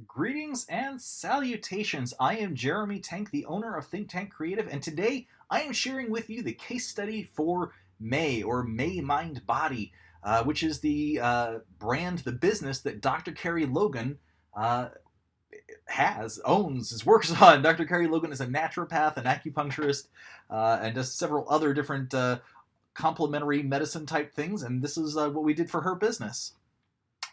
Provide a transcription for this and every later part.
Greetings and salutations. I am Jeremy Tank, the owner of Think Tank Creative, and today I am sharing with you the case study for May, or May Mind Body, which is the brand, the business that Dr. Carrie Logan uh, works on. Dr. Carrie Logan is a naturopath, an acupuncturist, and does several other different complementary medicine type things, and this is what we did for her business.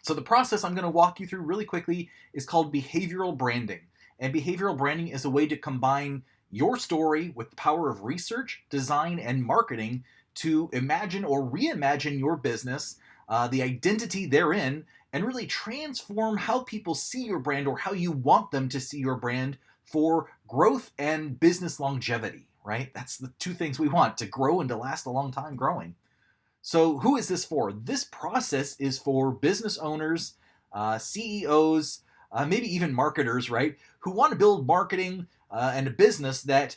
So the process I'm going to walk you through really quickly is called behavioral branding. And behavioral branding is a way to combine your story with the power of research, design, and marketing to imagine or reimagine your business, the identity therein, and really transform how people see your brand or how you want them to see your brand for growth and business longevity, right? That's the two things we want, to grow and to last a long time growing. So who is this for? This process is for business owners, CEOs, maybe even marketers, right? Who want to build marketing and a business that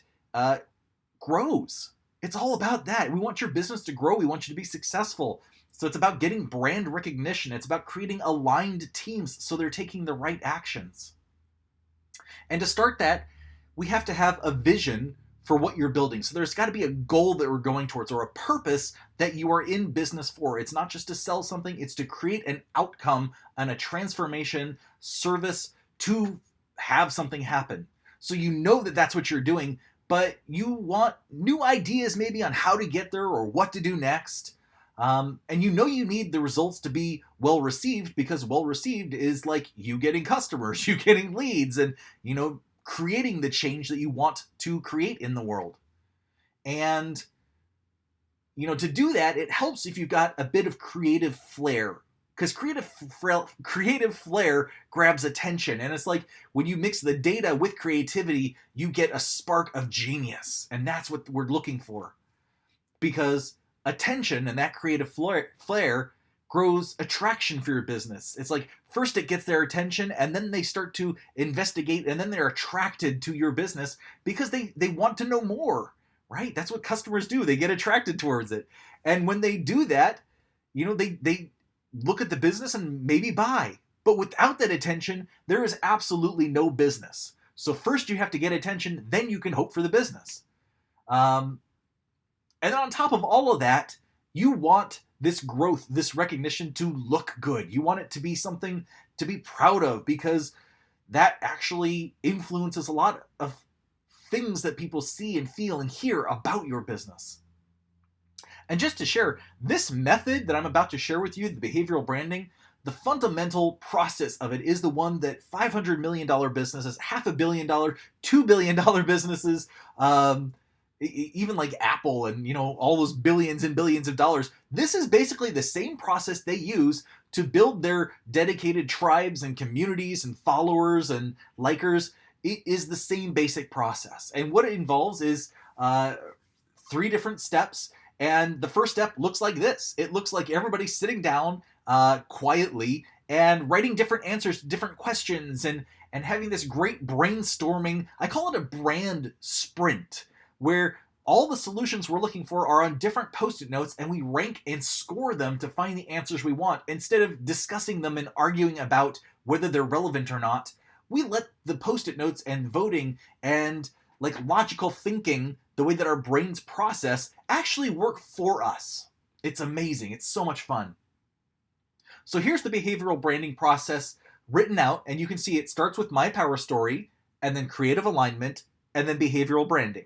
grows. It's all about that. We want your business to grow. We want you to be successful. So it's about getting brand recognition. It's about creating aligned teams so they're taking the right actions. And to start that, we have to have a vision for what you're building. So there's got to be a goal that we're going towards, or a purpose that you are in business for. It's not just to sell something, it's to create an outcome and a transformation service to have something happen. So you know that that's what you're doing, but you want new ideas maybe on how to get there or what to do next. And you know you need the results to be well received, because well received is like you getting customers, you getting leads, and creating the change that you want to create in the world. And to do that, it helps if you've got a bit of creative flair, because creative flair grabs attention. And it's like when you mix the data with creativity, you get a spark of genius. And that's what we're looking for, because attention and that creative flair grows attraction for your business. It's like first it gets their attention, and then they start to investigate, and then they're attracted to your business because they want to know more, right? That's what customers do. They get attracted towards it. And when they do that, they look at the business and maybe buy. But without that attention, there is absolutely no business. So first you have to get attention, then you can hope for the business. And then on top of all of that, you want this growth, this recognition to look good. You want it to be something to be proud of, because that actually influences a lot of things that people see and feel and hear about your business. And just to share, this method that I'm about to share with you, the behavioral branding, the fundamental process of it is the one that $500 million businesses, $500 million, $2 billion businesses, even like Apple and all those billions and billions of dollars, this is basically the same process they use to build their dedicated tribes and communities and followers and likers. It is the same basic process, and what it involves is 3 different steps. And the first step looks like this. It looks like everybody sitting down quietly and writing different answers to different questions, and having this great brainstorming. I call it a brand sprint, where all the solutions we're looking for are on different post-it notes, and we rank and score them to find the answers we want. Instead of discussing them and arguing about whether they're relevant or not, we let the post-it notes and voting and logical thinking, the way that our brains process, actually work for us. It's amazing. It's so much fun. So here's the behavioral branding process written out, and you can see it starts with my power story, and then creative alignment, and then behavioral branding.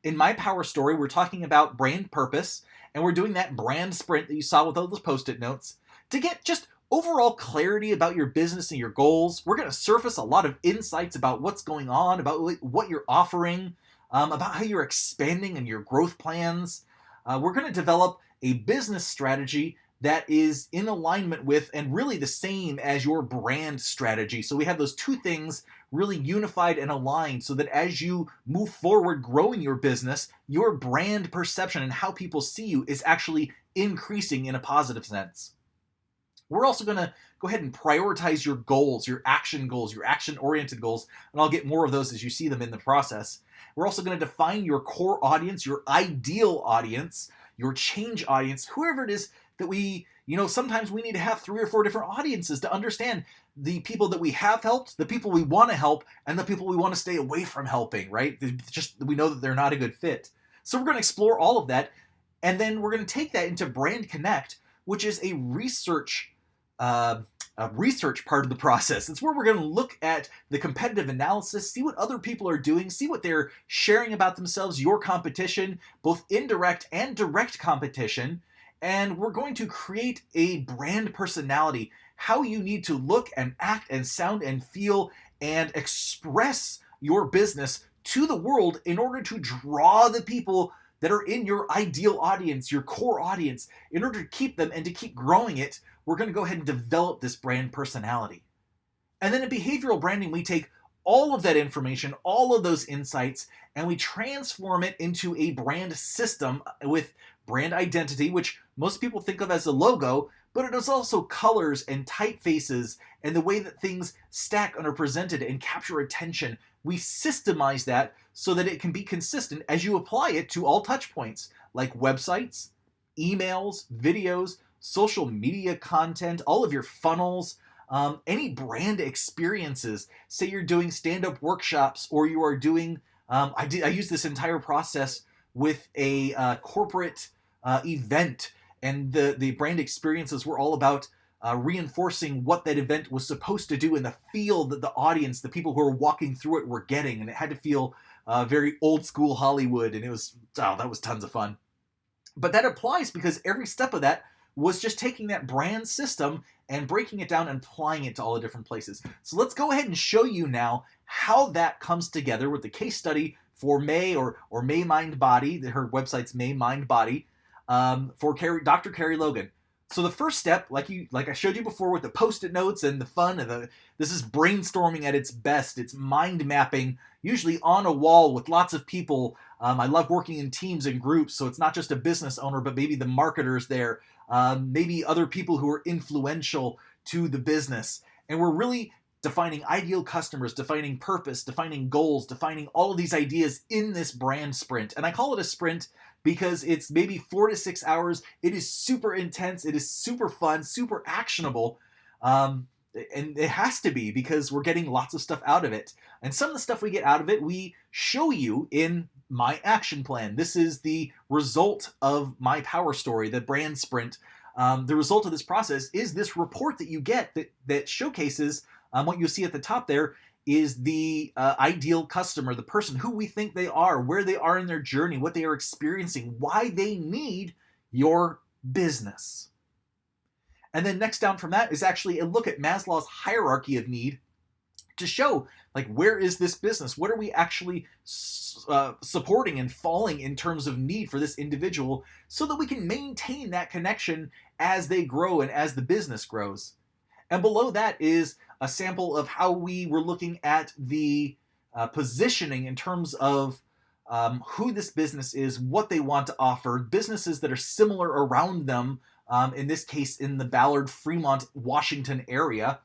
In my power story, we're talking about brand purpose, and we're doing that brand sprint that you saw with all those post-it notes to get just overall clarity about your business and your goals. We're going to surface a lot of insights about what's going on, about what you're offering, about how you're expanding and your growth plans. We're going to develop a business strategy that is in alignment with and really the same as your brand strategy. So we have those two things really unified and aligned, so that as you move forward growing your business, your brand perception and how people see you is actually increasing in a positive sense. We're also going to go ahead and prioritize your goals, your action-oriented goals, and I'll get more of those as you see them in the process. We're also going to define your core audience, your ideal audience, your change audience, whoever it is that we, sometimes we need to have 3 or 4 different audiences to understand the people that we have helped, the people we want to help, and the people we want to stay away from helping, right? Just we know that they're not a good fit. So we're going to explore all of that, and then we're going to take that into Brand Connect, which is a research part of the process. It's where we're going to look at the competitive analysis, see what other people are doing, see what they're sharing about themselves, your competition, both indirect and direct competition, and we're going to create a brand personality, how you need to look and act and sound and feel and express your business to the world in order to draw the people that are in your ideal audience, your core audience. In order to keep them and to keep growing it, we're going to go ahead and develop this brand personality. And then in behavioral branding, we take all of that information, all of those insights, and we transform it into a brand system with brand identity, which most people think of as a logo, but it is also colors and typefaces and the way that things stack and are presented and capture attention. We systemize that so that it can be consistent as you apply it to all touch points, like websites, emails, videos, social media content, all of your funnels, any brand experiences. Say you're doing stand-up workshops, or you are doing, I use this entire process with a corporate event, and the brand experiences were all about reinforcing what that event was supposed to do and the feel that the audience, the people who were walking through it, were getting, and it had to feel very old school Hollywood, and that was tons of fun. But that applies because every step of that was just taking that brand system and breaking it down and applying it to all the different places. So let's go ahead and show you now how that comes together with the case study for May or May Mind Body. Her website's May Mind Body, for Dr. Carrie Logan. So the first step, like I showed you before with the post-it notes and the fun, this is brainstorming at its best. It's mind mapping, usually on a wall with lots of people. I love working in teams and groups, so it's not just a business owner, but maybe the marketers there, maybe other people who are influential to the business. And we're really defining ideal customers, defining purpose, defining goals, defining all of these ideas in this brand sprint. And I call it a sprint because it's maybe 4 to 6 hours. It is super intense. It is super fun, super actionable. And it has to be because we're getting lots of stuff out of it. And some of the stuff we get out of it, we show you in my action plan. This is the result of my power story, the brand sprint. The result of this process is this report that you get that showcases what you see at the top there is the ideal customer, the person who we think they are, where they are in their journey, what they are experiencing, why they need your business. And then next down from that is actually a look at Maslow's hierarchy of need to show, like, where is this business? What are we actually supporting and falling in terms of need for this individual so that we can maintain that connection as they grow and as the business grows. And below that is a sample of how we were looking at the positioning in terms of who this business is, what they want to offer, businesses that are similar around them, in this case in the Ballard, Fremont, Washington area,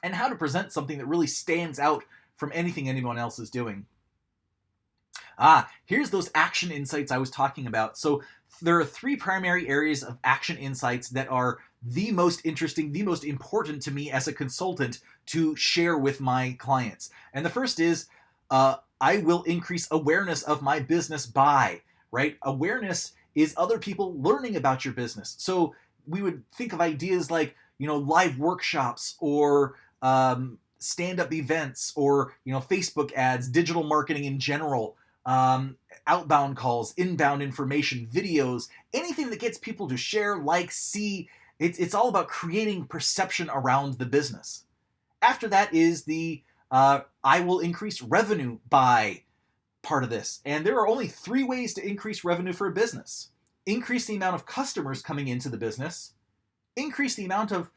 and how to present something that really stands out from anything anyone else is doing. Here's those action insights I was talking about. So there are 3 primary areas of action insights that are the most interesting, the most important to me as a consultant to share with my clients. And the first is, I will increase awareness of my business by, right? Awareness is other people learning about your business. So we would think of ideas like, live workshops or stand-up events or, Facebook ads, digital marketing in general, outbound calls, inbound information, videos, anything that gets people to share, like, see. It's all about creating perception around the business. After that is the I will increase revenue by part of this. And there are only 3 ways to increase revenue for a business. Increase the amount of customers coming into the business, increase the amount of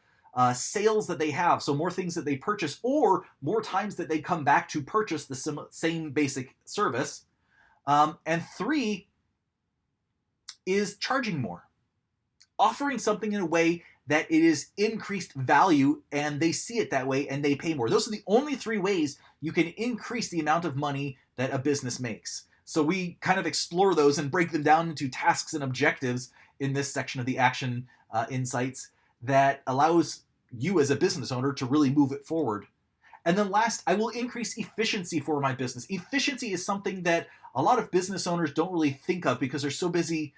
sales that they have, so more things that they purchase or more times that they come back to purchase the same basic service. And 3 is charging more. Offering something in a way that it is increased value and they see it that way and they pay more. Those are the only 3 ways you can increase the amount of money that a business makes. So we kind of explore those and break them down into tasks and objectives in this section of the action insights that allows you as a business owner to really move it forward. And then last, I will increase efficiency for my business. Efficiency is something that a lot of business owners don't really think of because they're so busy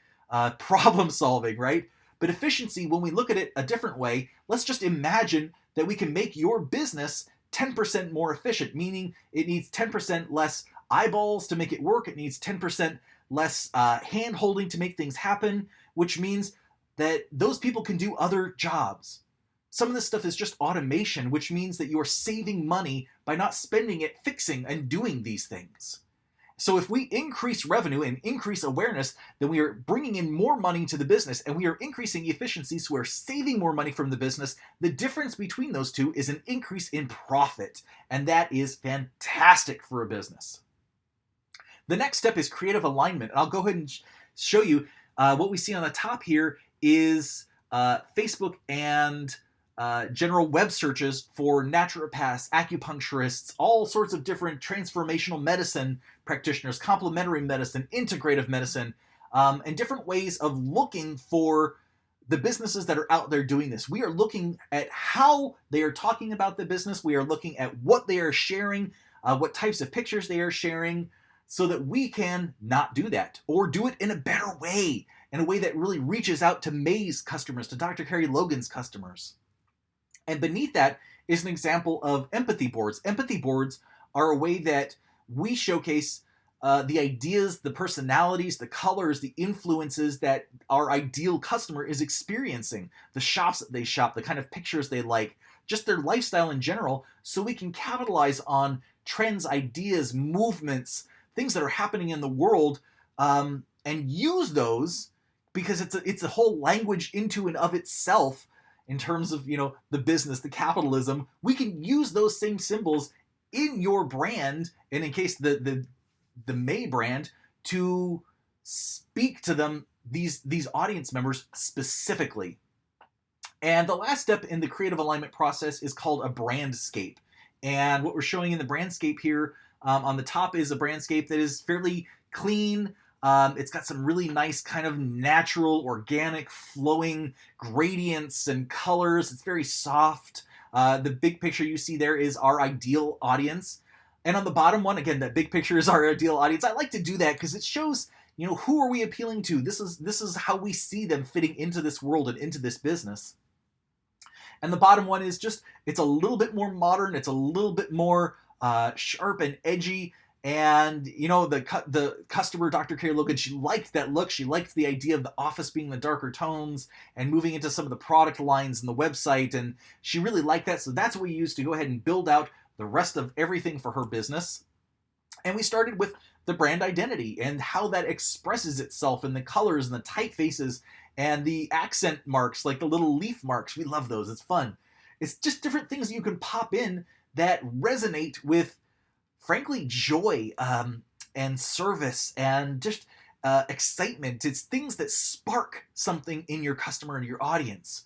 problem solving, right? But efficiency, when we look at it a different way, let's just imagine that we can make your business 10% more efficient, meaning it needs 10% less eyeballs to make it work. It needs 10% less hand holding to make things happen, which means that those people can do other jobs. Some of this stuff is just automation, which means that you are saving money by not spending it fixing and doing these things. So if we increase revenue and increase awareness, then we are bringing in more money to the business and we are increasing efficiency, so we're saving more money from the business. The difference between those two is an increase in profit, and that is fantastic for a business. The next step is creative alignment. I'll go ahead and show you what we see on the top here is Facebook and general web searches for naturopaths, acupuncturists, all sorts of different transformational medicine practitioners, complementary medicine, integrative medicine, and different ways of looking for the businesses that are out there doing this. We are looking at how they are talking about the business. We are looking at what they are sharing, what types of pictures they are sharing, so that we can not do that or do it in a better way, in a way that really reaches out to May's customers, to Dr. Carrie Logan's customers. And beneath that is an example of empathy boards. Empathy boards are a way that we showcase the ideas, the personalities, the colors, the influences that our ideal customer is experiencing, the shops that they shop, the kind of pictures they like, just their lifestyle in general, so we can capitalize on trends, ideas, movements, things that are happening in the world, and use those because it's a whole language into and of itself in terms of, the business, the capitalism. We can use those same symbols in your brand, and in case the May brand, to speak to them, these audience members specifically. And the last step in the creative alignment process is called a brandscape. And what we're showing in the brandscape here on the top is a brandscape that is fairly clean. It's got some really nice kind of natural, organic, flowing gradients and colors. It's very soft. The big picture you see there is our ideal audience. And on the bottom one, again, that big picture is our ideal audience. I like to do that because it shows, who are we appealing to? This is how we see them fitting into this world and into this business. And the bottom one is just, it's a little bit more modern. It's a little bit more sharp and edgy. And, the customer, Dr. Carrie Logan, she liked that look. She liked the idea of the office being the darker tones and moving into some of the product lines and the website. And she really liked that. So that's what we used to go ahead and build out the rest of everything for her business. And we started with the brand identity and how that expresses itself in the colors and the typefaces and the accent marks, like the little leaf marks. We love those. It's fun. It's just different things you can pop in that resonate with, frankly, joy and service and just excitement. It's things that spark something in your customer and your audience.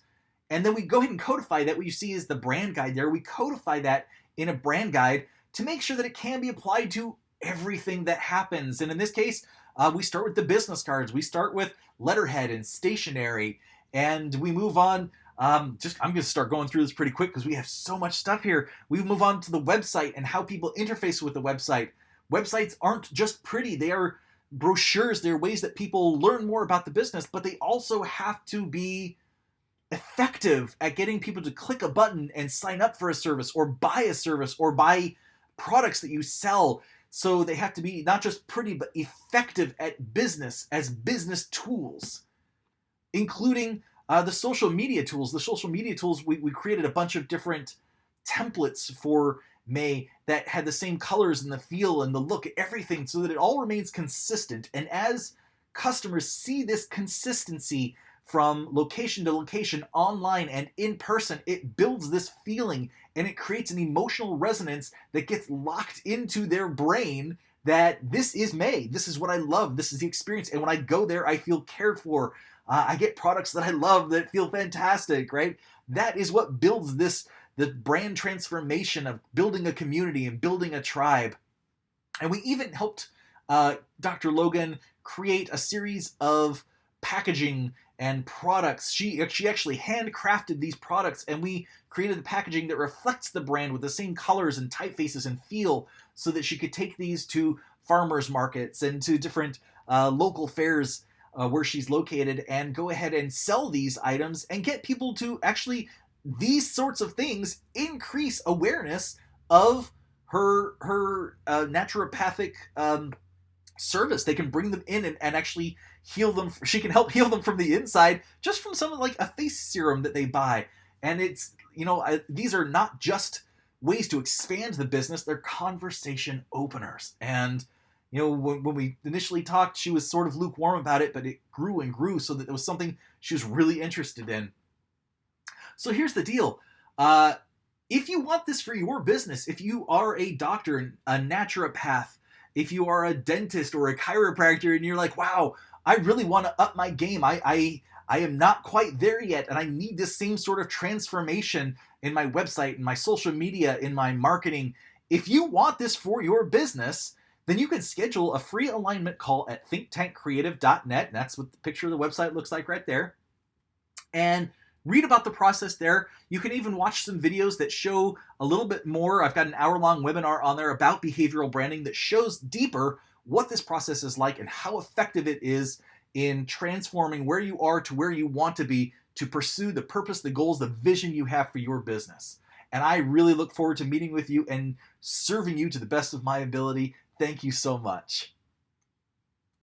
And then we go ahead and codify that. What you see is the brand guide there. We codify that in a brand guide to make sure that it can be applied to everything that happens. And in this case, we start with the business cards. We start with letterhead and stationery, and we move on. I'm going to start going through this pretty quick because we have so much stuff here. We move on to the website and how people interface with the website. Websites aren't just pretty. They are brochures. They're ways that people learn more about the business, but they also have to be effective at getting people to click a button and sign up for a service or buy products that you sell. So they have to be not just pretty, but effective at business as business tools, including the social media tools. The social media tools, we created a bunch of different templates for May that had the same colors and the feel and the look, everything, so that it all remains consistent. And as customers see this consistency from location to location, online and in person, it builds this feeling and it creates an emotional resonance that gets locked into their brain that this is May. This is what I love. This is the experience. And when I go there, I feel cared for. I get products that I love that feel fantastic, right? That is what builds the brand transformation of building a community and building a tribe. And we even helped Dr. Logan create a series of packaging and products. She actually handcrafted these products, and we created the packaging that reflects the brand with the same colors and typefaces and feel, so that she could take these to farmers markets and to different local fairs where she's located, and go ahead and sell these items and get people to actually, these sorts of things increase awareness of her naturopathic service. They can bring them in and actually heal them. She can help heal them from the inside just from something like a face serum that they buy. And it's, these are not just ways to expand the business, they're conversation openers. And when we initially talked, she was sort of lukewarm about it, but it grew and grew so that it was something she was really interested in. So here's the deal. If you want this for your business, if you are a doctor, a naturopath, if you are a dentist or a chiropractor, and you're like, wow, I really want to up my game. I am not quite there yet, and I need this same sort of transformation in my website, in my social media, in my marketing. If you want this for your business, then you can schedule a free alignment call at thinktankcreative.net. And that's what the picture of the website looks like right there. And read about the process there. You can even watch some videos that show a little bit more. I've got an hour-long webinar on there about behavioral branding that shows deeper what this process is like and how effective it is in transforming where you are to where you want to be to pursue the purpose, the goals, the vision you have for your business. And I really look forward to meeting with you and serving you to the best of my ability. Thank you so much.